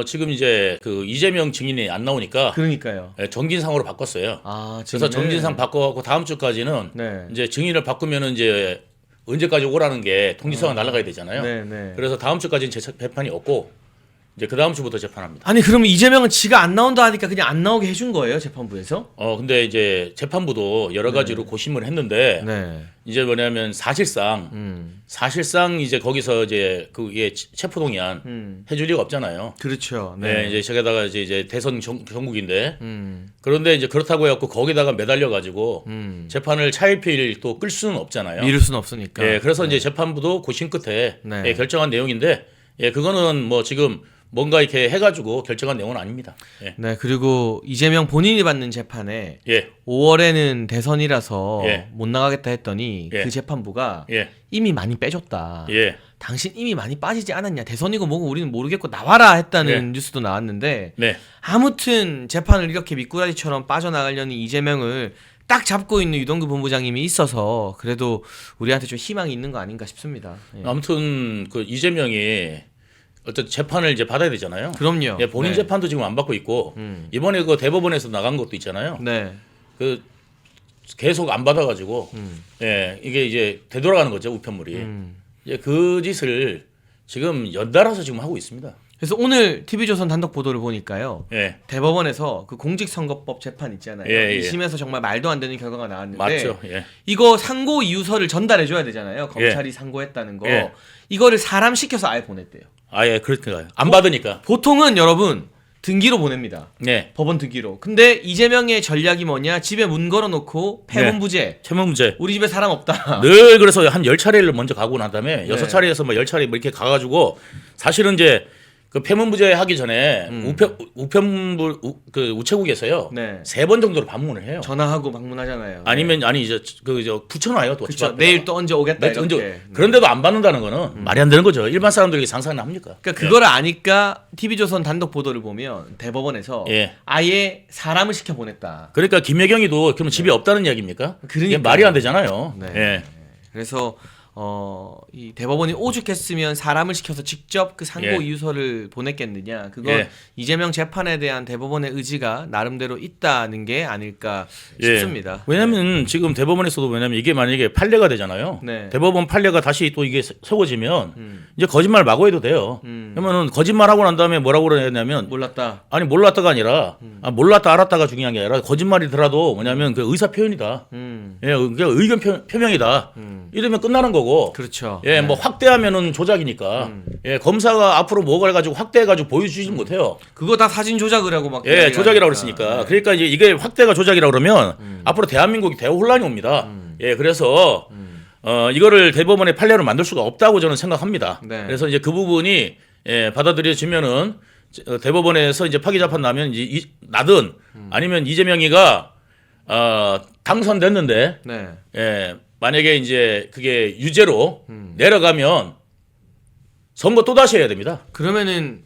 지금 이제 그 이재명 증인이 안 나오니까 그러니까요. 정진상으로 바꿨어요. 아, 그래서 정진상 바꿔갖고 다음 주까지는 네. 이제 증인을 바꾸면은 이제 언제까지 오라는 게 통지서가 날아가야 되잖아요. 네, 네. 그래서 다음 주까지는 재판이 없고 이제 그 다음 주부터 재판합니다. 아니 그러면 이재명은 지가 안 나온다 하니까 그냥 안 나오게 해준 거예요 재판부에서? 근데 이제 재판부도 여러 가지로 고심을 했는데 네. 이제 뭐냐면 사실상 이제 거기서 이제 그게 체포동의안 해줄 리가 없잖아요. 그렇죠. 네, 이제 저기다가 이제 대선 전국인데 음. 그런데 이제 그렇다고 해갖고 거기다가 매달려 가지고 재판을 차일피일 또 끌 수는 없잖아요. 미룰 수는 없으니까. 예, 그래서 이제 재판부도 고심 끝에 네. 예, 결정한 내용인데 예, 그거는 뭐 지금 뭔가 이렇게 해가지고 결정한 내용은 아닙니다. 예. 네, 그리고 이재명 본인이 받는 재판에 예. 5월에는 대선이라서 예. 못 나가겠다 했더니 예. 그 재판부가 예. 이미 많이 빼줬다. 예. 당신 이미 많이 빠지지 않았냐. 대선이고 뭐고 우리는 모르겠고 나와라 했다는 예. 뉴스도 나왔는데 네. 아무튼 재판을 이렇게 미꾸라지처럼 빠져나가려는 이재명을 딱 잡고 있는 유동규 본부장님이 있어서 그래도 우리한테 좀 희망이 있는 거 아닌가 싶습니다. 예. 아무튼 그 이재명이 어떤 재판을 이제 받아야 되잖아요. 그럼요. 예, 본인 네. 재판도 지금 안 받고 있고 이번에 그 대법원에서 나간 것도 있잖아요. 네. 그 계속 안 받아가지고 예, 이게 이제 되돌아가는 거죠 우편물이. 예, 그 짓을 지금 연달아서 지금 하고 있습니다. 그래서 오늘 TV조선 단독 보도를 보니까요. 예, 대법원에서 그 공직선거법 재판 있잖아요. 예, 예. 2심에서 정말 말도 안 되는 결과가 나왔는데 맞죠. 예. 이거 상고 이유서를 전달해 줘야 되잖아요. 검찰이 상고했다는 거. 예. 이거를 사람 시켜서 아예 보냈대요. 아예 그렇게 안 받으니까. 보통은 여러분 등기로 보냅니다. 네. 법원 등기로. 근데 이재명의 전략이 뭐냐? 집에 문 걸어놓고 폐문부제. 채무 문제. 우리 집에 사람 없다. 늘 그래서 한 10차례를 먼저 가고 난 다음에 네. 6차례에서 뭐 10차례 뭐 이렇게 가가지고 사실은 이제 그 폐문부제 하기 전에 우편물 그 우체국에서요. 네. 3번 정도로 방문을 해요. 전화하고 방문하잖아요. 아니면 아니 이제 저 붙여놔요 또. 집 그렇죠. 앞에다가. 내일 또 언제 오겠다 네, 이렇게. 언제- 그런데도 안 받는다는 거는 말이 안 되는 거죠. 일반 사람들에게 상상이 합니까? 그러니까 그거를 아니까 TV조선 단독 보도를 보면 대법원에서 예. 아예 사람을 시켜 보냈다. 그러니까 김혜경이도 그럼 집에 없다는 이야기입니까? 이게 그러니까요. 말이 안 되잖아요. 네. 예. 그래서 이 대법원이 오죽했으면 사람을 시켜서 직접 그 상고 예. 이유서를 보냈겠느냐. 그건 예. 이재명 재판에 대한 대법원의 의지가 나름대로 있다는 게 아닐까 예. 싶습니다. 왜냐면 지금 대법원에서도 왜냐면 이게 만약에 판례가 되잖아요. 네. 대법원 판례가 다시 또 이게 세워지면 이제 거짓말 마구 해도 돼요. 그러면은 거짓말하고 난 다음에 뭐라고 그러냐면 몰랐다. 아니 몰랐다가 아니라 몰랐다 알았다가 중요한 게 아니라 거짓말이더라도 뭐냐면 그 의사 표현이다. 예, 그게 의견 표명이다. 이러면 끝나는 거고. 그렇죠. 예, 뭐 확대하면은 조작이니까. 예, 검사가 앞으로 뭐가 해가지고 확대해가지고 보여주지 못해요. 그거 다 사진 조작을 하고 막 예, 조작이라고 하니까. 그랬으니까. 네. 그러니까 이제 이게 확대가 조작이라고 그러면 앞으로 대한민국이 대혼란이 옵니다. 예, 그래서 이거를 대법원의 판례로 만들 수가 없다고 저는 생각합니다. 네. 그래서 이제 그 부분이 예, 받아들여지면은 대법원에서 이제 파기재판 나면 이제 나든 아니면 이재명이가 당선됐는데 네. 예, 만약에 이제 그게 유죄로 내려가면 선거 또 다시 해야 됩니다. 그러면은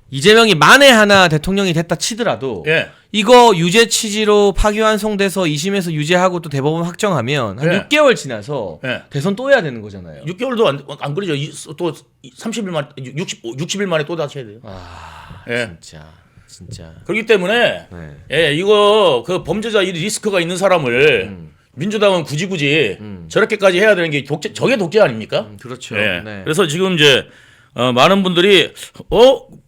이재명이 만에 하나 대통령이 됐다 치더라도 예. 이거 유죄 취지로 파기환송돼서 2심에서 유죄하고 또 대법원 확정하면 한 예. 6개월 지나서 예. 대선 또 해야 되는 거잖아요. 6개월도 안 걸리죠. 또 30일 만 60일 만에 또 다시 해야 돼요. 아, 예. 진짜. 그렇기 때문에 네. 예, 이거 그 범죄자 이 리스크가 있는 사람을 민주당은 굳이 저렇게까지 해야 되는 게 저게 독재 아닙니까? 그렇죠. 예. 네. 그래서 지금 이제 많은 분들이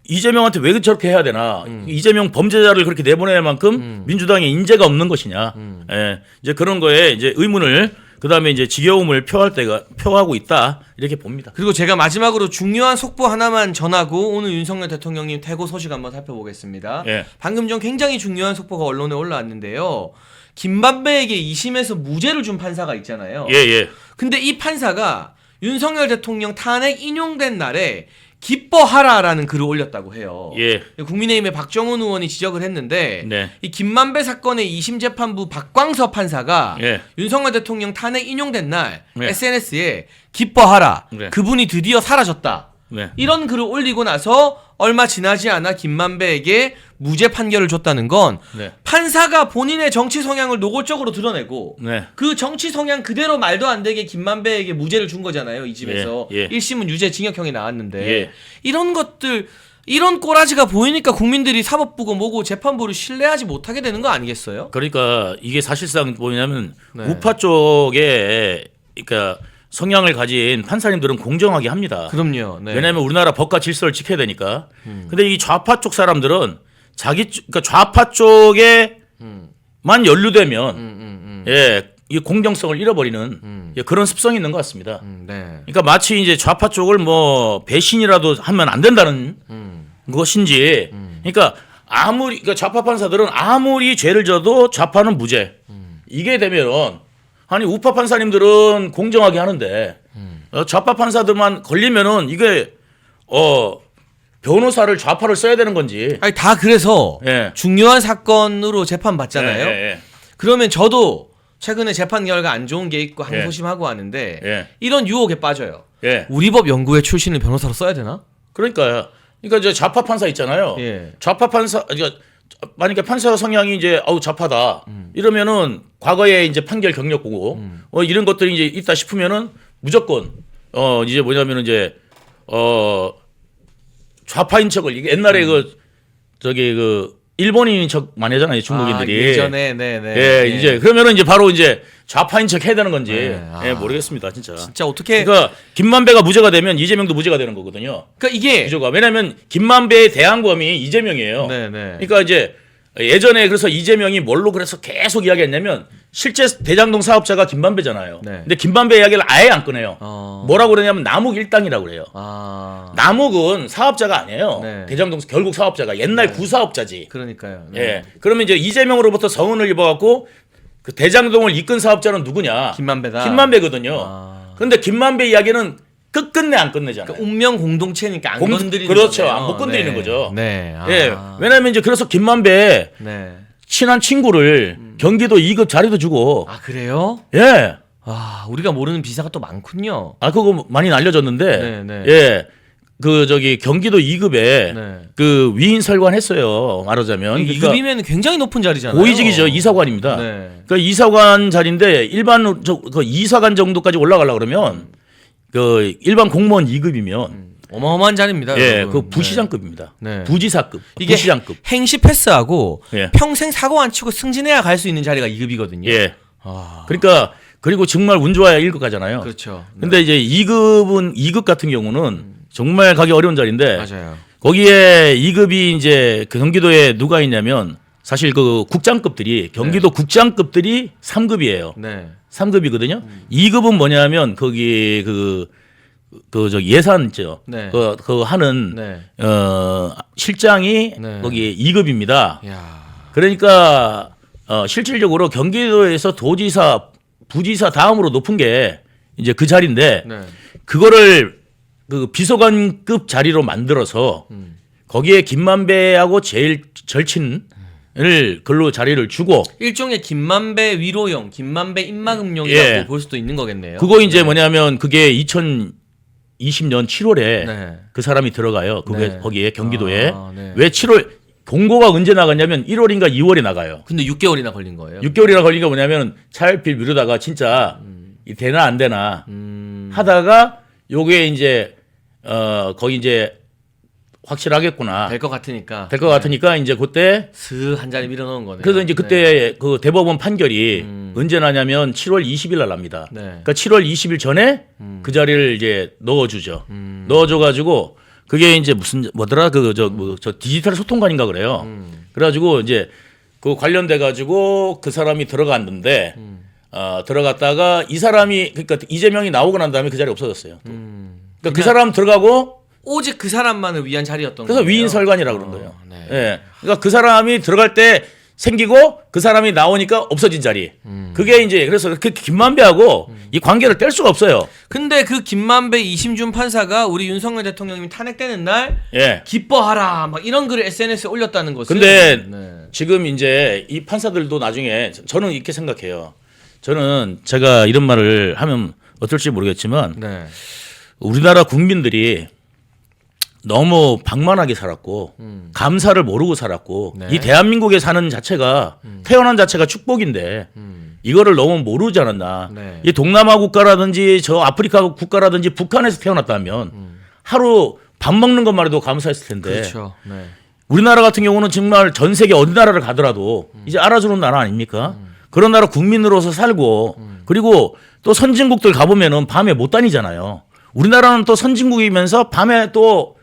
이재명한테 왜 저렇게 해야 되나? 이재명 범죄자를 그렇게 내보낼 만큼 민주당에 인재가 없는 것이냐? 예. 이제 그런 거에 이제 의문을 그다음에 이제 지겨움을 표하고 있다. 이렇게 봅니다. 그리고 제가 마지막으로 중요한 속보 하나만 전하고 오늘 윤석열 대통령님 퇴고 소식 한번 살펴보겠습니다. 예. 방금 전 굉장히 중요한 속보가 언론에 올라왔는데요. 김만배에게 2심에서 무죄를 준 판사가 있잖아요. 예, 예. 근데 이 판사가 윤석열 대통령 탄핵 인용된 날에 기뻐하라라는 글을 올렸다고 해요. 예. 국민의힘의 박정훈 의원이 지적을 했는데 네. 이 김만배 사건의 2심 재판부 박광서 판사가 예. 윤석열 대통령 탄핵 인용된 날 네. SNS에 기뻐하라. 네. 그분이 드디어 사라졌다. 네. 이런 글을 올리고 나서 얼마 지나지 않아 김만배에게 무죄 판결을 줬다는 건 네. 판사가 본인의 정치 성향을 노골적으로 드러내고 네. 그 정치 성향 그대로 말도 안 되게 김만배에게 무죄를 준 거잖아요. 이 집에서. 예, 예. 1심은 유죄 징역형이 나왔는데 예. 이런 것들 이런 꼬라지가 보이니까 국민들이 사법부고 뭐고 재판부를 신뢰하지 못하게 되는 거 아니겠어요? 그러니까 이게 사실상 뭐냐면 네. 우파 쪽에 그러니까 성향을 가진 판사님들은 공정하게 합니다. 그럼요. 네. 왜냐하면 우리나라 법과 질서를 지켜야 되니까. 근데 이 좌파 쪽 사람들은 그러니까 좌파 쪽에만 연루되면 예, 이 공정성을 잃어버리는 예, 그런 습성이 있는 것 같습니다. 네. 그러니까 마치 이제 좌파 쪽을 뭐 배신이라도 하면 안 된다는 것인지. 그러니까 그러니까 좌파 판사들은 아무리 죄를 져도 좌파는 무죄. 이게 되면은 아니 우파 판사님들은 공정하게 하는데 좌파 판사들만 걸리면은 이게 변호사를 좌파를 써야 되는 건지. 아니 다 그래서 예. 중요한 사건으로 재판 받잖아요. 예, 예, 그러면 저도 최근에 재판 결과 안 좋은 게 있고 예. 항소심하고 하는데 예. 이런 유혹에 빠져요. 예. 우리 법 연구회 출신을 변호사로 써야 되나? 그러니까 이제 좌파 판사 있잖아요. 예. 좌파 판사 그러니까 만약에 판사 성향이 이제 좌파다 이러면은 과거에 이제 판결 경력 보고 이런 것들이 이제 있다 싶으면은 무조건 이제 뭐냐면은 이제 좌파인 척을 이게 옛날에 그 일본인인 척 많이 하잖아요 중국인들이. 아, 예전에 네네. 예, 이제 그러면은 이제 바로 이제 좌파인 척 해야 되는 건지 네. 예, 모르겠습니다 진짜. 진짜 어떻게 그러니까 김만배가 무죄가 되면 이재명도 무죄가 되는 거거든요. 그러니까 이게 기조가. 왜냐하면 김만배의 대항범이 이재명이에요. 네네. 그러니까 이제 예전에 그래서 이재명이 뭘로 그래서 계속 이야기했냐면 실제 대장동 사업자가 김만배잖아요. 네. 근데 김만배 이야기를 아예 안 꺼내요. 어. 뭐라고 그러냐면 남욱 일당이라고 그래요. 아 남욱은 사업자가 아니에요. 네. 대장동 결국 사업자가 옛날 구사업자지. 그러니까요. 네. 예. 그러면 이제 이재명으로부터 서운을 입어갖고 그 대장동을 이끈 사업자는 누구냐? 김만배다. 김만배거든요. 아. 그런데 김만배 이야기는 끝끝내 안 끝내잖아요. 그러니까 운명 공동체니까 안 건드리는 그렇죠. 거네요. 못 건드리는 네. 거죠. 네. 아. 예. 왜냐하면 이제 그래서 김만배 네. 친한 친구를 경기도 2급 자리도 주고 아 그래요? 예. 아 우리가 모르는 비사가 또 많군요. 아 그거 많이 알려졌는데 네, 네. 예. 그 저기 경기도 2급에 네. 그 위인 설관했어요. 말하자면. 그러니까 2급이면 굉장히 높은 자리잖아요. 고위직이죠. 이사관입니다. 네. 그러니까 이사관 자리인데 일반 그 이사관 정도까지 올라가려고 그러면 그 일반 공무원 2급이면 어마어마한 자리입니다. 예, 여러분. 그 부시장급입니다. 네. 부지사급. 이게 부시장급. 행시 패스하고 예. 평생 사고 안 치고 승진해야 갈 수 있는 자리가 2급이거든요. 예. 아, 그러니까 그리고 정말 운 좋아야 1급 가잖아요. 그렇죠. 네. 근데 이제 2급 같은 경우는 정말 가기 어려운 자리인데 맞아요. 거기에 2급이 이제 그 경기도에 누가 있냐면 사실 그 국장급들이 경기도 국장급들이 3급이에요. 네. 3급이거든요. 2급은 뭐냐면 거기 저 예산 있죠. 네. 그 하는 네. 실장이 네. 거기 2급입니다. 야. 그러니까 실질적으로 경기도에서 도지사, 부지사 다음으로 높은 게 이제 그 자리인데 네. 그거를 그 비서관급 자리로 만들어서 거기에 김만배하고 제일 절친을 글로 자리를 주고 일종의 김만배 위로용, 김만배 입막음용이라고 예. 볼 수도 있는 거겠네요. 그거 이제 뭐냐면 그게 2020년 7월에 네. 그 사람이 들어가요. 그게 네. 거기에 경기도에 아, 네. 왜 7월 공고가 언제 나갔냐면 1월인가 2월에 나가요. 근데 6개월이나 걸린 거예요. 6개월이나 걸린 게 뭐냐면 차일필 미루다가 진짜 이 되나 안 되나 하다가 요게 이제 거기 이제 확실하겠구나 될 것 같으니까. 될 것 같으니까 이제 그때 슥 한 자리 밀어넣은 거네요. 그래서 이제 그때 그 대법원 판결이 언제 나냐면 7월 20일 날 납니다. 네. 그러니까 7월 20일 전에 그 자리를 이제 넣어주죠. 넣어줘가지고 그게 이제 무슨 뭐더라 저 디지털 소통관인가 그래요. 그래가지고 이제 그 관련돼 가지고 그 사람이 들어갔는데 들어갔다가 이 사람이 그러니까 이재명이 나오고 난 다음에 그 자리 없어졌어요. 그러니까 그 사람 들어가고 오직 그 사람만을 위한 자리였던 그래서 거예요. 위인설관이라고 그런 거예요. 네. 예. 그러니까 그 사람이 들어갈 때 생기고 그 사람이 나오니까 없어진 자리. 그게 이제 그래서 그 김만배하고 이 관계를 뗄 수가 없어요. 근데 그 김만배 이심준 판사가 우리 윤석열 대통령님이 탄핵되는 날 예. 기뻐하라 막 이런 글을 SNS에 올렸다는 것은 근데 네. 지금 이제 이 판사들도 나중에 저는 이렇게 생각해요. 저는 제가 이런 말을 하면 어떨지 모르겠지만 네. 우리나라 국민들이 너무 방만하게 살았고 감사를 모르고 살았고 네. 이 대한민국에 사는 자체가 태어난 자체가 축복인데 이거를 너무 모르지 않았나. 네. 이 동남아 국가라든지 저 아프리카 국가라든지 북한에서 태어났다면 하루 밥 먹는 것만 해도 감사했을 텐데. 그렇죠. 네. 우리나라 같은 경우는 정말 전 세계 어디 나라를 가더라도 이제 알아주는 나라 아닙니까? 그런 나라 국민으로서 살고 그리고 또 선진국들 가보면은 밤에 못 다니잖아요. 우리나라는 또 선진국이면서 밤에 또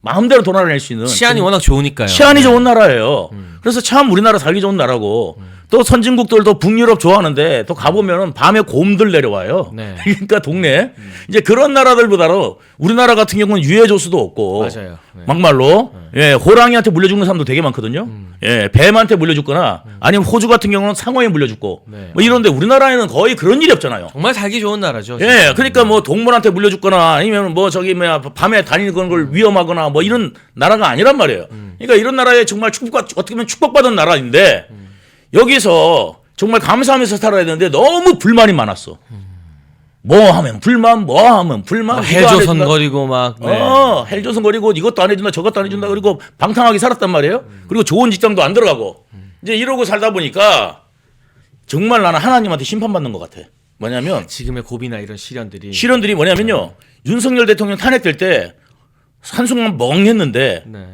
마음대로 돌아다닐 수 있는 치안이 워낙 좋으니까요. 치안이 좋은 나라예요. 그래서 참 우리나라 살기 좋은 나라고 또 선진국들도 북유럽 좋아하는데 또 가보면은 밤에 곰들 내려와요. 네. 그러니까 동네 이제 그런 나라들보다도 우리나라 같은 경우는 유해 조수도 없고 맞아요. 네. 막말로 예, 호랑이한테 물려 죽는 사람도 되게 많거든요. 예, 뱀한테 물려 죽거나 아니면 호주 같은 경우는 상어에 물려 죽고 네. 뭐 이런데 우리나라에는 거의 그런 일이 없잖아요. 정말 살기 좋은 나라죠. 예, 진짜. 그러니까 뭐 동물한테 물려 죽거나 아니면 뭐 저기 뭐야 밤에 다니는 걸 위험하거나 뭐 이런 나라가 아니란 말이에요. 그러니까 이런 나라에 정말 어떻게 보면 축복받은 나라인데 여기서 정말 감사하면서 살아야 되는데 너무 불만이 많았어. 뭐 하면 불만, 뭐 하면 불만. 헬조선거리고 막. 네. 헬조선거리고 이것도 안 해준다, 저것도 안 해준다. 그리고 방탕하게 살았단 말이에요. 그리고 좋은 직장도 안 들어가고. 이제 이러고 살다 보니까 정말 나는 하나님한테 심판받는 것 같아. 뭐냐면 지금의 고비나 이런 시련들이. 시련들이 뭐냐면요. 윤석열 대통령 탄핵될 때 한순간 멍했는데 네.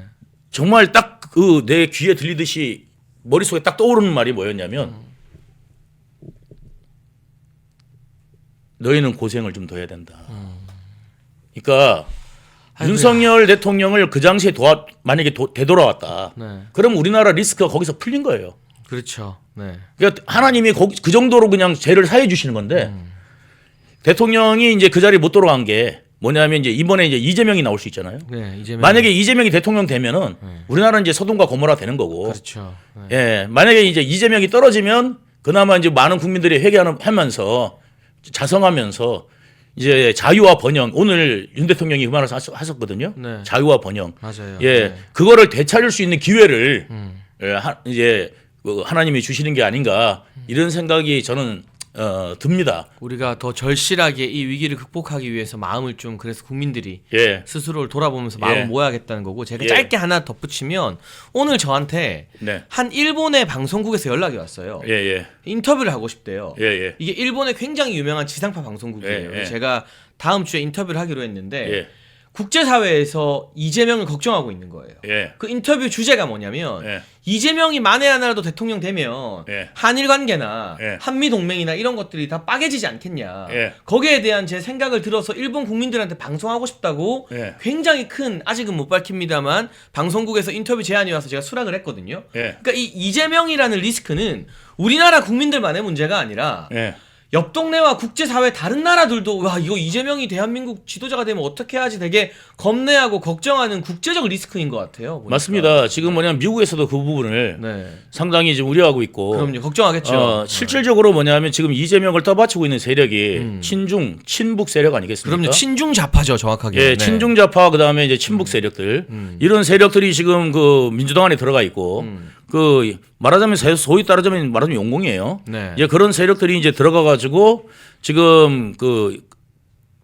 정말 딱 그 내 귀에 들리듯이 머릿속에 딱 떠오르는 말이 뭐였냐면 너희는 고생을 좀 더 해야 된다. 그러니까 아이고야. 윤석열 대통령을 그 당시에 만약에 되돌아왔다. 네. 그럼 우리나라 리스크가 거기서 풀린 거예요. 그렇죠. 네. 그러니까 하나님이 그 정도로 그냥 죄를 사해 주시는 건데 대통령이 이제 그 자리에 못 돌아간 게 뭐냐면 이제 이번에 이제 이재명이 나올 수 있잖아요. 네. 이재명. 만약에 이재명이 대통령 되면은 우리나라는 이제 소돔과 고모라 되는 거고. 그렇죠. 네. 예, 만약에 이제 이재명이 떨어지면 그나마 이제 많은 국민들이 회개하면서 자성하면서 이제 자유와 번영 오늘 윤 대통령이 그 말을 하셨거든요. 네. 자유와 번영. 맞아요. 예, 네. 그거를 되찾을 수 있는 기회를 예, 이제 하나님이 주시는 게 아닌가 이런 생각이 저는 듭니다. 우리가 더 절실하게 이 위기를 극복하기 위해서 마음을 좀 그래서 국민들이 예, 스스로를 돌아보면서 마음을 예. 모아야겠다는 거고 제가 예. 짧게 하나 덧붙이면 오늘 저한테 네, 한 일본의 방송국에서 연락이 왔어요. 예, 예, 인터뷰를 하고 싶대요. 예, 예, 이게 일본의 굉장히 유명한 지상파 방송국이에요. 예, 예. 그래서 제가 다음 주에 인터뷰를 하기로 했는데 예, 국제사회에서 이재명을 걱정하고 있는 거예요. 예, 그 인터뷰 주제가 뭐냐면 예. 이재명이 만에 하나라도 대통령 되면 예. 한일 관계나 예. 한미 동맹이나 이런 것들이 다 빠개지지 않겠냐. 예. 거기에 대한 제 생각을 들어서 일본 국민들한테 방송하고 싶다고 예. 굉장히 큰 아직은 못 밝힙니다만 방송국에서 인터뷰 제안이 와서 제가 수락을 했거든요. 예. 그러니까 이 이재명이라는 리스크는 우리나라 국민들만의 문제가 아니라 예. 옆 동네와 국제사회 다른 나라들도 와 이거 이재명이 대한민국 지도자가 되면 어떻게 하지 되게 겁내하고 걱정하는 국제적 리스크인 것 같아요. 보니까. 맞습니다. 지금 뭐냐면 미국에서도 그 부분을 네. 상당히 좀 우려하고 있고. 그럼요. 걱정하겠죠. 실질적으로 뭐냐면 지금 이재명을 떠받치고 있는 세력이 친중, 친북 세력 아니겠습니까? 그럼요. 친중 좌파죠, 정확하게. 예, 네. 친중 좌파 그다음에 이제 친북 세력들 이런 세력들이 지금 그 민주당 안에 들어가 있고 그 말하자면 소위 말하자면 용공이에요. 네. 이제 그런 세력들이 이제 들어가 가지고 지금 그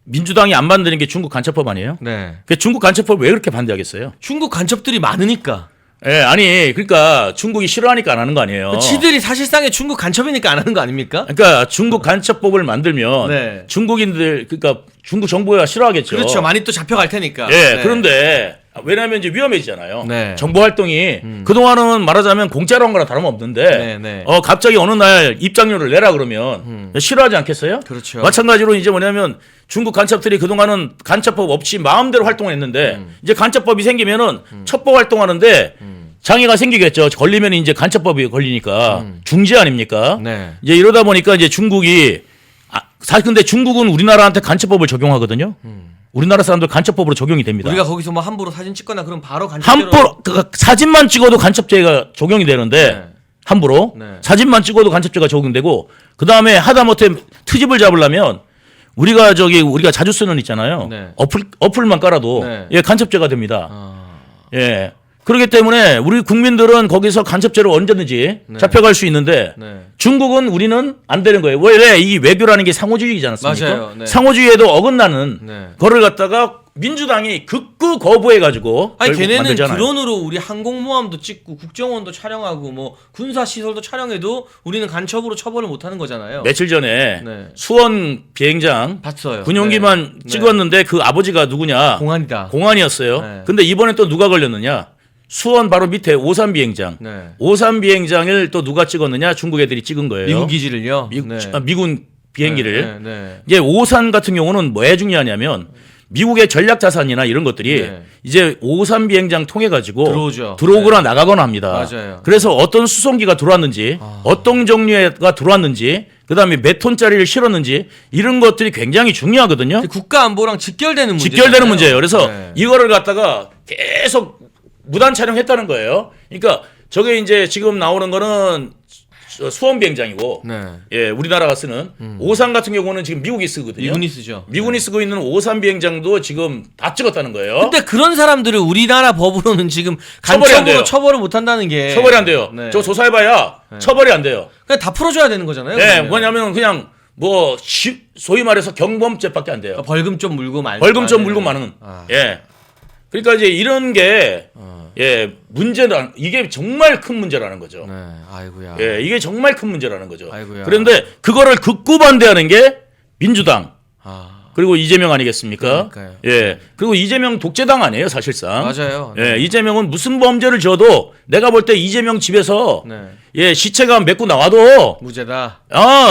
민주당이 안 만드는 게 중국 간첩법 아니에요? 네. 그 중국 간첩법 왜 그렇게 반대하겠어요? 중국 간첩들이 많으니까. 예, 아니 그러니까 중국이 싫어하니까 안 하는 거 아니에요. 지들이 사실상의 중국 간첩이니까 안 하는 거 아닙니까? 그러니까 중국 간첩법을 만들면 네. 중국인들 그러니까 중국 정부가 싫어하겠죠. 그렇죠. 많이 또 잡혀갈 테니까. 예, 네. 그런데 왜냐하면 이제 위험해지잖아요. 네. 정보 활동이 그동안은 말하자면 공짜로 한 거랑 다름없는데 네, 네. 갑자기 어느 날 입장료를 내라 그러면 싫어하지 않겠어요? 그렇죠. 마찬가지로 이제 뭐냐면 중국 간첩들이 그동안은 간첩법 없이 마음대로 활동을 했는데 이제 간첩법이 생기면은 첩보 활동하는데 장애가 생기겠죠. 걸리면 이제 간첩법이 걸리니까 중지 아닙니까? 네. 이제 이러다 보니까 이제 중국이 사실 근데 중국은 우리나라한테 간첩법을 적용하거든요. 우리나라 사람들 간첩법으로 적용이 됩니다. 우리가 거기서 뭐 함부로 사진 찍거나 그럼 바로 간첩죄로 함부로 사진만 찍어도 간첩죄가 적용이 되는데 네. 함부로 네. 사진만 찍어도 간첩죄가 적용되고 그 다음에 하다못해 트집을 잡으려면 우리가 자주 쓰는 있잖아요. 네. 어플만 깔아도 네. 예 간첩죄가 됩니다. 아. 예. 그렇기 때문에 우리 국민들은 거기서 간첩죄로 언제든지 네. 잡혀갈 수 있는데 네. 중국은 우리는 안 되는 거예요. 왜? 이 외교라는 게 상호주의이지 않습니까? 맞아요. 네. 상호주의에도 어긋나는 네. 거를 갖다가 민주당이 극구 거부해가지고 아니 결국 걔네는 만들잖아요. 드론으로 우리 항공모함도 찍고 국정원도 촬영하고 뭐 군사 시설도 촬영해도 우리는 간첩으로 처벌을 못하는 거잖아요. 며칠 전에 네. 수원 비행장 봤어요. 군용기만 네. 찍었는데 그 아버지가 누구냐? 공안이다. 공안이었어요. 네. 근데 이번에 또 누가 걸렸느냐? 수원 바로 밑에 오산 비행장. 네. 오산 비행장을 또 누가 찍었느냐? 중국 애들이 찍은 거예요. 미군 기지를요. 미군 비행기를. 네. 네. 이제 오산 같은 경우는 뭐에 중요하냐면 미국의 전략 자산이나 이런 것들이 네. 이제 오산 비행장 통해 가지고 들어오죠. 들어오거나 나가거나 합니다. 맞아요. 그래서 어떤 수송기가 들어왔는지, 어떤 종류가 들어왔는지, 그다음에 몇 톤짜리를 실었는지 이런 것들이 굉장히 중요하거든요. 국가 안보랑 직결되는 문제. 직결되는 문제예요. 그래서 네. 이거를 갖다가 계속 무단 촬영했다는 거예요. 그러니까 저게 이제 지금 나오는 거는 수원 비행장이고, 네. 예, 우리나라가 쓰는 오산 같은 경우는 지금 미국이 쓰거든요. 미군이 쓰죠. 미군이 쓰고 있는 오산 비행장도 지금 다 찍었다는 거예요. 근데 그런 사람들을 우리나라 법으로는 지금 처벌이 안 간첩으로 돼요. 처벌을 못 한다는 게 처벌이 안 돼요. 네. 저 조사해봐야 처벌이 안 돼요. 그냥 다 풀어줘야 되는 거잖아요. 예, 그러면. 뭐냐면 그냥 뭐 소위 말해서 경범죄밖에 안 돼요. 그러니까 벌금 좀 물고 말. 벌금 좀 물고 마는. 아. 예. 그러니까 이제 이런 게 예, 문제다. 이게 정말 큰 문제라는 거죠. 네, 아이고야. 예, 이게 정말 큰 문제라는 거죠. 아이고야. 그런데 그거를 극구 반대하는 게 민주당 아, 그리고 이재명 아니겠습니까? 그러니까요. 예, 그리고 이재명 독재당 아니에요, 사실상. 맞아요. 예, 이재명은 무슨 범죄를 지어도 내가 볼 때 이재명 집에서 네. 예, 시체가 몇 구 나와도 무죄다.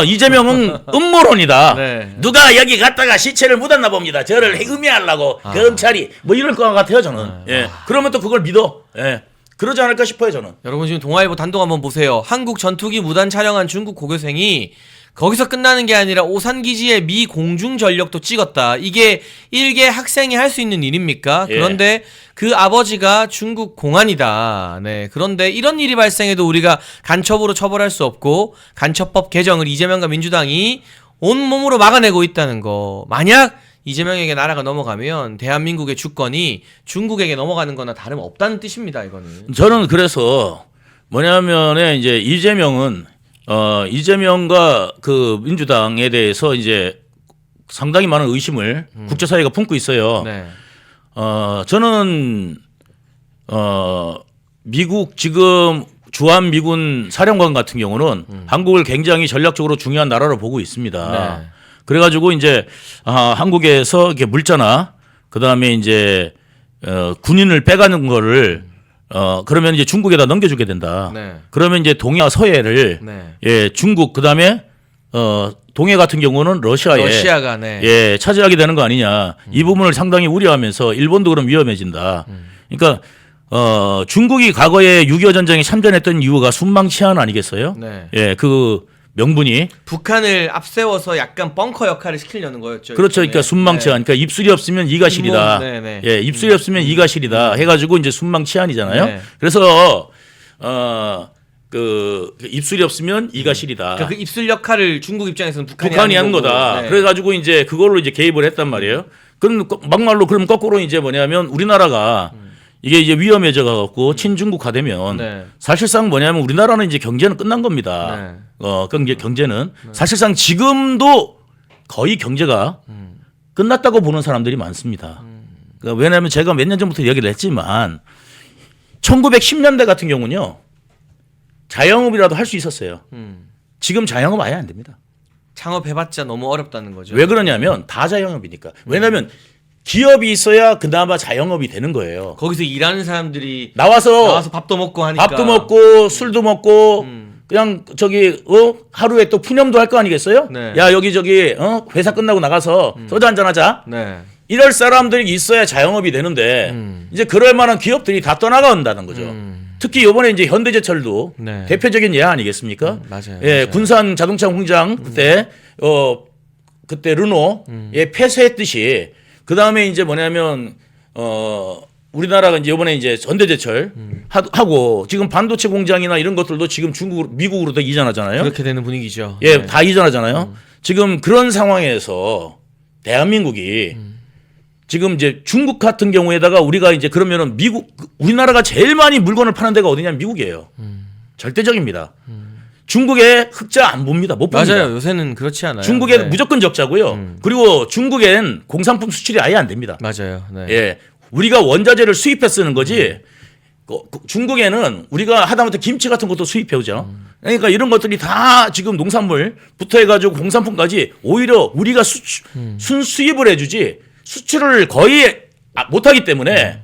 이재명은 음모론이다. 네. 누가 여기 갔다가 시체를 묻었나 봅니다. 저를 음해하려고 검찰이 뭐 이럴 것 같아요, 저는. 예. 그러면 또 그걸 믿어. 예. 그러지 않을까 싶어요, 저는. 여러분 지금 동아일보 단독 한번 보세요. 한국 전투기 무단 촬영한 중국 고교생이 거기서 끝나는 게 아니라 오산 기지의 미 공중 전력도 찍었다. 이게 일개 학생이 할 수 있는 일입니까? 예. 그런데 그 아버지가 중국 공안이다. 네. 그런데 이런 일이 발생해도 우리가 간첩으로 처벌할 수 없고 간첩법 개정을 이재명과 민주당이 온몸으로 막아내고 있다는 거. 만약 이재명에게 나라가 넘어가면 대한민국의 주권이 중국에게 넘어가는 거나 다름없다는 뜻입니다, 이거는. 저는 그래서 뭐냐면은 이제 이재명과 그 민주당에 대해서 이제 상당히 많은 의심을 국제사회가 품고 있어요. 네. 저는 미국 지금 주한 미군 사령관 같은 경우는 한국을 굉장히 전략적으로 중요한 나라로 보고 있습니다. 네. 그래가지고 이제 한국에서 이렇게 물자나 그다음에 이제 군인을 빼가는 거를 그러면 이제 중국에다 넘겨주게 된다. 네. 그러면 이제 동해와 서해를 네. 예 중국 그다음에 동해 같은 경우는 러시아가 네. 예 차지하게 되는 거 아니냐. 이 부분을 상당히 우려하면서 일본도 그럼 위험해진다. 그러니까 중국이 과거에 6.25 전쟁에 참전했던 이유가 순망치안 아니겠어요? 네. 예, 그 명분이 북한을 앞세워서 약간 벙커 역할을 시키려는 거였죠. 그렇죠. 그러니까 네. 순망치안. 그러니까 입술이 없으면 이가 시리다. 네, 네. 예, 입술이 없으면 이가 시리다. 해가지고 이제 순망치안이잖아요. 네. 그래서 그 입술이 없으면 이가 시리다. 그러니까 그 입술 역할을 중국 입장에서는 북한이 하는 거고. 거다. 네. 그래가지고 이제 그걸로 이제 개입을 했단 말이에요. 그럼 막말로 그럼 거꾸로 이제 뭐냐면 우리나라가 이게 이제 위험해져 갖고 친중국화되면 네. 사실상 뭐냐면 우리나라는 이제 경제는 끝난 겁니다. 그럼 이제 경제는 사실상 지금도 거의 경제가 끝났다고 보는 사람들이 많습니다. 그러니까 왜냐하면 제가 몇 년 전부터 얘기를 했지만 1910년대 같은 경우는요 자영업이라도 할 수 있었어요. 지금 자영업 아예 안 됩니다. 창업해봤자 너무 어렵다는 거죠. 왜 그러냐면 다 자영업이니까. 왜냐하면 기업이 있어야 그나마 자영업이 되는 거예요. 거기서 일하는 사람들이 나와서 밥도 먹고 하니까. 밥도 먹고 술도 먹고 그냥 저기 하루에 또 푸념도 할 거 아니겠어요? 네. 야 여기 저기 회사 끝나고 나가서 소주 한잔 하자. 네. 이럴 사람들이 있어야 자영업이 되는데 이제 그럴 만한 기업들이 다 떠나간다는 거죠. 특히 이번에 이제 현대제철도 네. 대표적인 예 아니겠습니까? 맞아요. 예, 맞아요. 군산 자동차 공장 그때 그때 르노 예 폐쇄했듯이 그 다음에 이제 뭐냐면 우리나라가 이제 이번에 이제 현대제철 하고 지금 반도체 공장이나 이런 것들도 지금 중국으로 미국으로 다 이전하잖아요. 그렇게 되는 분위기죠. 예, 네. 다 이전하잖아요. 지금 그런 상황에서 대한민국이 지금 이제 중국 같은 경우에다가 우리가 이제 그러면은 우리나라가 제일 많이 물건을 파는 데가 어디냐면 미국이에요. 절대적입니다. 중국에 흑자 안 봅니다. 못 봅니다. 맞아요. 요새는 그렇지 않아요. 중국에는 네. 무조건 적자고요. 그리고 중국에는 공산품 수출이 아예 안 됩니다. 맞아요. 네. 예, 우리가 원자재를 수입해 쓰는 거지. 중국에는 우리가 하다못해 김치 같은 것도 수입해 오죠. 그러니까 이런 것들이 다 지금 농산물부터 해가지고 공산품까지 오히려 우리가 순수입을 해주지 수출을 거의 못하기 때문에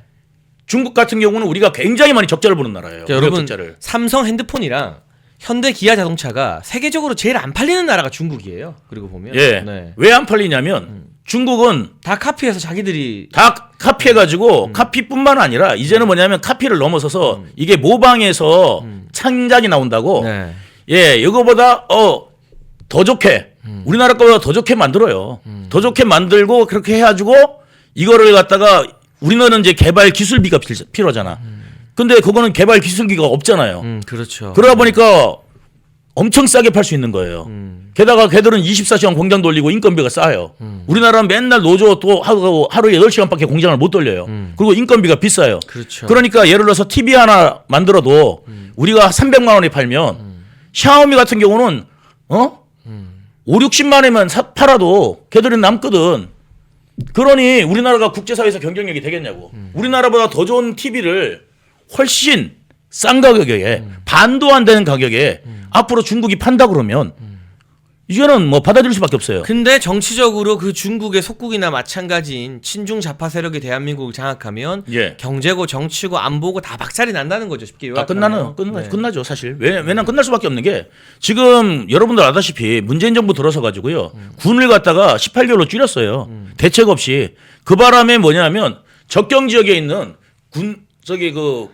중국 같은 경우는 우리가 굉장히 많이 적자를 보는 나라예요. 여러분 적자를. 삼성 핸드폰이랑 현대 기아 자동차가 세계적으로 제일 안 팔리는 나라가 중국이에요. 그리고 보면 예, 네. 왜 안 팔리냐면 중국은 다 카피해서 자기들이 다 카피해가지고 카피뿐만 아니라 이제는 뭐냐면 카피를 넘어서서 이게 모방해서 창작이 나온다고. 네. 예, 이거보다 더 좋게 우리나라 거보다 더 좋게 만들어요. 더 좋게 만들고 그렇게 해가지고 이거를 갖다가 우리나라는 이제 개발 기술비가 필요하잖아. 근데 그거는 개발 기술비가 없잖아요. 그렇죠. 그러다 보니까 엄청 싸게 팔 수 있는 거예요. 게다가 걔들은 24시간 공장 돌리고 인건비가 싸요. 우리나라는 맨날 노조 또 하루에 8시간밖에 공장을 못 돌려요. 그리고 인건비가 비싸요. 그렇죠. 그러니까 예를 들어서 TV 하나 만들어도 우리가 300만 원에 팔면 샤오미 같은 경우는 5, 60만 원에만 팔아도 걔들은 남거든. 그러니 우리나라가 국제사회에서 경쟁력이 되겠냐고. 우리나라보다 더 좋은 TV를 훨씬 싼 가격에 반도 안 되는 가격에 앞으로 중국이 판다 그러면 이거는 뭐 받아들일 수밖에 없어요. 근데 정치적으로 그 중국의 속국이나 마찬가지인 친중 좌파 세력이 대한민국을 장악하면 예. 경제고 정치고 안보고 다 박살이 난다는 거죠. 쉽게 요약하면. 끝나죠 사실. 왜냐면 끝날 수밖에 없는 게 지금 여러분들 아다시피 문재인 정부 들어서 가지고요 군을 갖다가 18개월로 줄였어요. 대책 없이. 그 바람에 뭐냐면 적경 지역에 있는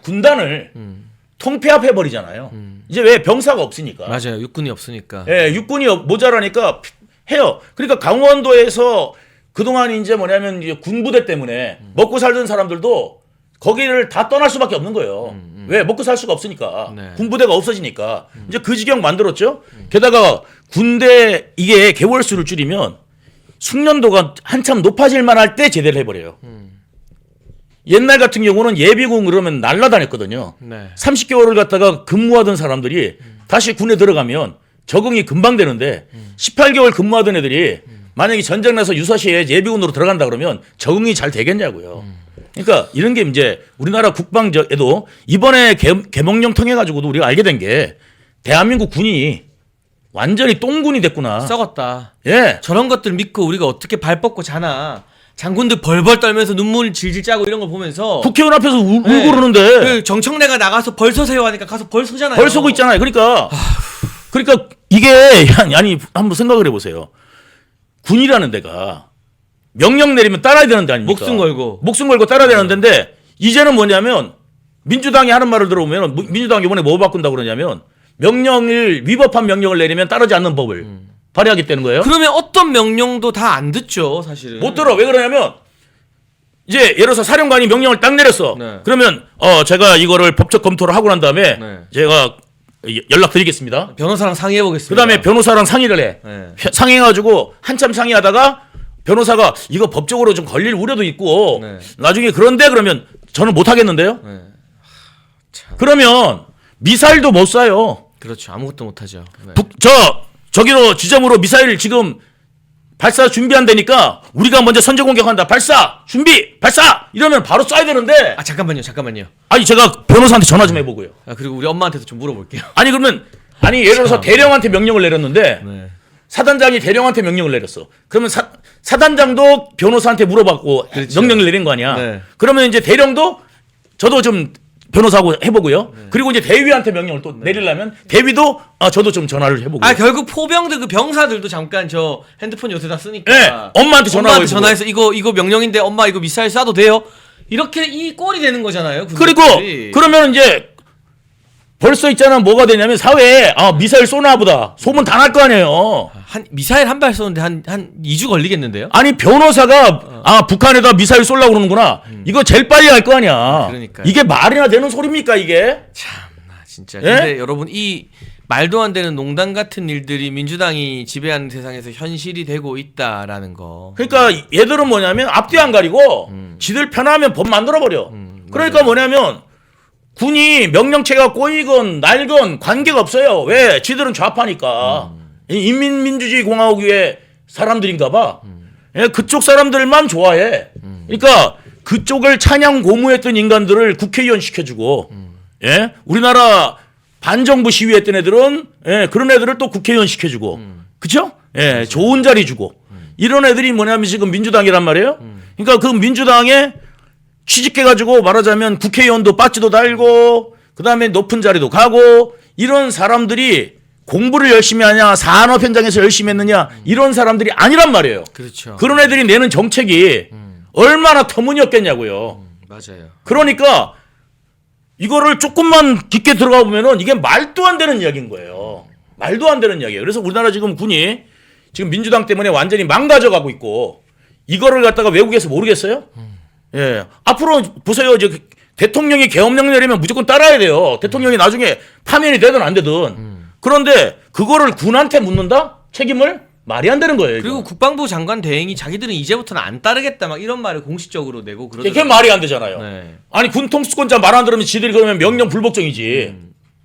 군단을 통폐합해 버리잖아요. 이제 왜 병사가 없으니까. 맞아요. 육군이 없으니까. 예, 육군이 모자라니까 해요. 그러니까 강원도에서 그동안 이제 뭐냐면 이제 군부대 때문에 먹고 살던 사람들도 거기를 다 떠날 수밖에 없는 거예요. 왜? 먹고 살 수가 없으니까. 네. 군부대가 없어지니까. 이제 그 지경 만들었죠. 게다가 군대 이게 개월 수를 줄이면 숙련도가 한참 높아질만 할 때 제대를 해버려요. 옛날 같은 경우는 예비군 그러면 날라다녔거든요. 네. 30개월을 갖다가 근무하던 사람들이 다시 군에 들어가면 적응이 금방 되는데 18개월 근무하던 애들이 만약에 전쟁 나서 유사시에 예비군으로 들어간다 그러면 적응이 잘 되겠냐고요. 그러니까 이런 게 이제 우리나라 국방에도 이번에 개몽령 통해 가지고도 우리가 알게 된 게 대한민국 군이 완전히 똥군이 됐구나. 썩었다. 예. 저런 것들 믿고 우리가 어떻게 발 뻗고 자나. 장군들 벌벌 떨면서 눈물 질질 짜고 이런 걸 보면서 국회의원 앞에서 울고 네. 그러는데 그 정청래가 나가서 벌 서세요 하니까 가서 벌 서잖아요. 벌 서고 있잖아요. 그러니까 이게 아니 한번 생각을 해보세요. 군이라는 데가 명령 내리면 따라야 되는 데 아닙니까? 목숨 걸고 따라야 되는 데인데 이제는 뭐냐면 민주당이 하는 말을 들어보면 민주당이 이번에 뭐 바꾼다고 그러냐면 명령을 위법한 명령을 내리면 따르지 않는 법을 발의하겠다는 거예요. 그러면 어떤 명령도 다 안 듣죠, 사실은. 못 들어. 왜 그러냐면 이제 예를 들어서 사령관이 명령을 딱 내렸어. 네. 그러면 제가 이거를 법적 검토를 하고 난 다음에 네. 제가 연락드리겠습니다. 변호사랑 상의해 보겠습니다. 그다음에 변호사랑 상의를 해. 네. 상의해가지고 한참 상의하다가 변호사가 이거 법적으로 좀 걸릴 우려도 있고 네. 나중에 그런데 그러면 저는 못 하겠는데요. 네. 그러면 미사일도 못 쏴요. 그렇죠. 아무것도 못 하죠. 네. 저기로 지점으로 미사일 지금 발사 준비한다니까 우리가 먼저 선제 공격한다. 발사 준비 발사 이러면 바로 쏴야 되는데 아, 잠깐만요. 아니 제가 변호사한테 전화 좀 해보고요. 아, 그리고 우리 엄마한테도 좀 물어볼게요. 아니 그러면 예를 들어서 대령한테 명령을 내렸는데 네. 사단장이 대령한테 명령을 내렸어. 그러면 사단장도 변호사한테 물어봤고 그렇죠. 명령을 내린 거 아니야. 네. 그러면 이제 대령도 저도 좀 변호사하고 해보고요. 그리고 이제 대위한테 명령을 또 내리려면 대위도 저도 좀 전화를 해보고요. 아, 결국 포병들 그 병사들도 잠깐 저 핸드폰 요새 다 쓰니까. 네, 엄마한테 전화하고 전화해서 이거 명령인데 엄마 이거 미사일 쏴도 돼요? 이렇게 이 꼴이 되는 거잖아요. 그리고 그러면 이제 벌써 있잖아 뭐가 되냐면 사회에 미사일 쏘나 보다 소문 다 날 거 아니에요. 미사일 한 발 쏘는데 한 2주 걸리겠는데요? 아니 변호사가 북한에다 미사일 쏘려고 그러는구나. 이거 제일 빨리 할 거 아니야. 그러니까요. 이게 말이나 되는 소리입니까 이게? 참나 진짜. 진짜. 예? 근데 여러분 이 말도 안 되는 농담 같은 일들이 민주당이 지배하는 세상에서 현실이 되고 있다라는 거. 그러니까 얘들은 뭐냐면 앞뒤 안 가리고 지들 편하면 법 만들어 버려. 그러니까 뭐냐면 군이 명령체가 꼬이건 날건 관계가 없어요. 왜? 지들은 좌파니까. 인민민주주의 공화국의 사람들인가 봐. 예, 그쪽 사람들만 좋아해. 그러니까 그쪽을 찬양 고무했던 인간들을 국회의원 시켜주고, 예, 우리나라 반정부 시위했던 애들은 예, 그런 애들을 또 국회의원 시켜주고, 그렇죠? 예, 좋은 자리 주고 이런 애들이 뭐냐면 지금 민주당이란 말이에요. 그러니까 그 민주당에 취직해가지고 말하자면 국회의원도 빠지도 달고, 그 다음에 높은 자리도 가고 이런 사람들이 공부를 열심히 하냐, 산업 현장에서 열심히 했느냐 이런 사람들이 아니란 말이에요. 그렇죠. 그런 애들이 내는 정책이 얼마나 터무니없겠냐고요. 맞아요. 그러니까 이거를 조금만 깊게 들어가 보면은 이게 말도 안 되는 이야기인 거예요. 말도 안 되는 이야기예요. 그래서 우리나라 지금 군이 지금 민주당 때문에 완전히 망가져 가고 있고 이거를 갖다가 외국에서 모르겠어요? 예. 앞으로 보세요. 이제 대통령이 계엄령 내리면 무조건 따라야 돼요. 대통령이 나중에 파면이 되든 안 되든. 그런데 그거를 군한테 묻는다? 책임을? 말이 안 되는 거예요. 이거. 그리고 국방부 장관 대행이 자기들은 이제부터는 안 따르겠다 막 이런 말을 공식적으로 내고 그게 그러더라고요. 말이 안 되잖아요. 네. 아니 군 통수권자 말 안 들으면 지들이 그러면 명령 불복종이지.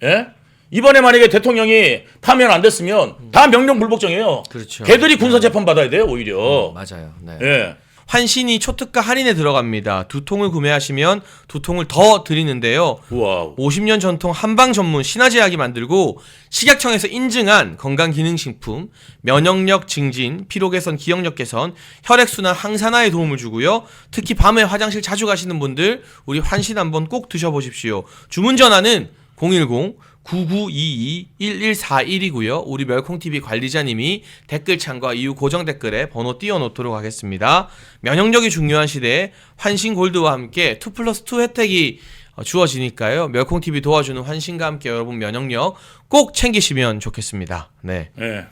예? 이번에 만약에 대통령이 파면 안 됐으면 다 명령 불복종이에요. 그렇죠. 걔들이 군사 재판 받아야 돼요, 오히려. 맞아요. 네. 예. 환신이 초특가 할인에 들어갑니다. 2통을 구매하시면 2통을 더 드리는데요. 우와. 50년 전통 한방 전문 신화제약이 만들고 식약청에서 인증한 건강기능식품, 면역력 증진, 피로 개선, 기억력 개선, 혈액순환 항산화에 도움을 주고요. 특히 밤에 화장실 자주 가시는 분들 우리 환신 한번 꼭 드셔보십시오. 주문 전화는 010-9922-1141이고요. 우리 멸콩TV 관리자님이 댓글창과 이후 고정 댓글에 번호 띄워놓도록 하겠습니다. 면역력이 중요한 시대에 환신골드와 함께 2+2 혜택이 주어지니까요. 멸콩TV 도와주는 환신과 함께 여러분 면역력 꼭 챙기시면 좋겠습니다. 네. 예.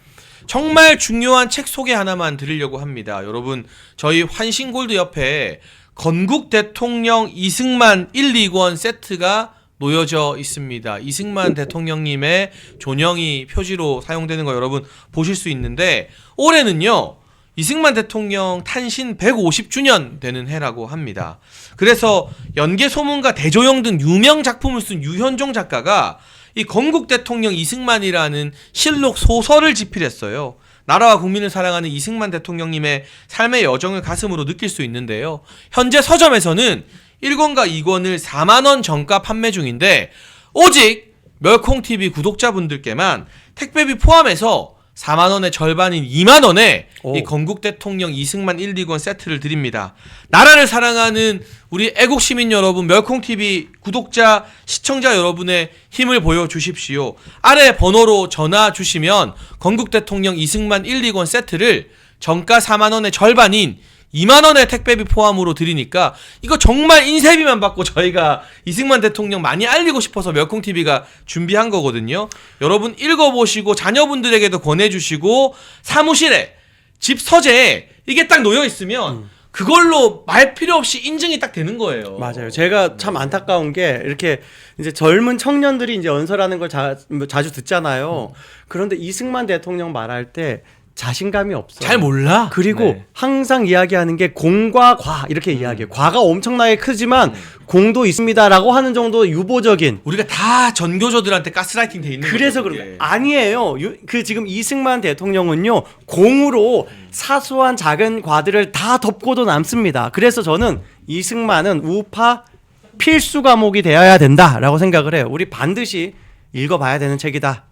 정말 중요한 책 소개 하나만 드리려고 합니다. 여러분 저희 환신골드 옆에 건국 대통령 이승만 1, 2권 세트가 놓여져 있습니다. 이승만 대통령님의 존영이 표지로 사용되는 거 여러분 보실 수 있는데 올해는요. 이승만 대통령 탄신 150주년 되는 해라고 합니다. 그래서 연개소문과 대조영 등 유명 작품을 쓴 유현종 작가가 이 건국 대통령 이승만이라는 실록 소설을 집필했어요. 나라와 국민을 사랑하는 이승만 대통령님의 삶의 여정을 가슴으로 느낄 수 있는데요. 현재 서점에서는 1권과 2권을 4만원 정가 판매 중인데 오직 멸콩TV 구독자분들께만 택배비 포함해서 4만원의 절반인 2만원에 이 건국 대통령 이승만 1, 2권 세트를 드립니다. 나라를 사랑하는 우리 애국시민 여러분, 멸콩TV 구독자, 시청자 여러분의 힘을 보여주십시오. 아래 번호로 전화 주시면 건국 대통령 이승만 1, 2권 세트를 정가 4만원의 절반인 2만원의 택배비 포함으로 드리니까 이거 정말 인쇄비만 받고 저희가 이승만 대통령 많이 알리고 싶어서 멸콩TV가 준비한 거거든요. 여러분 읽어보시고 자녀분들에게도 권해주시고 사무실에 집 서재에 이게 딱 놓여있으면 그걸로 말 필요 없이 인증이 딱 되는 거예요. 맞아요. 제가 참 안타까운 게 이렇게 이제 젊은 청년들이 이제 연설하는 걸 자주 듣잖아요. 그런데 이승만 대통령 말할 때 자신감이 없어요. 잘 몰라. 그리고 네. 항상 이야기하는 게 공과 과 이렇게 이야기해요. 과가 엄청나게 크지만 공도 있습니다라고 하는 정도 유보적인. 우리가 다 전교조들한테 가스라이팅 돼 있는 그래서 거죠, 그런 그게. 아니에요. 그 지금 이승만 대통령은요 공으로 사소한 작은 과들을 다 덮고도 남습니다. 그래서 저는 이승만은 우파 필수 과목이 되어야 된다라고 생각을 해요. 우리 반드시 읽어봐야 되는 책이다.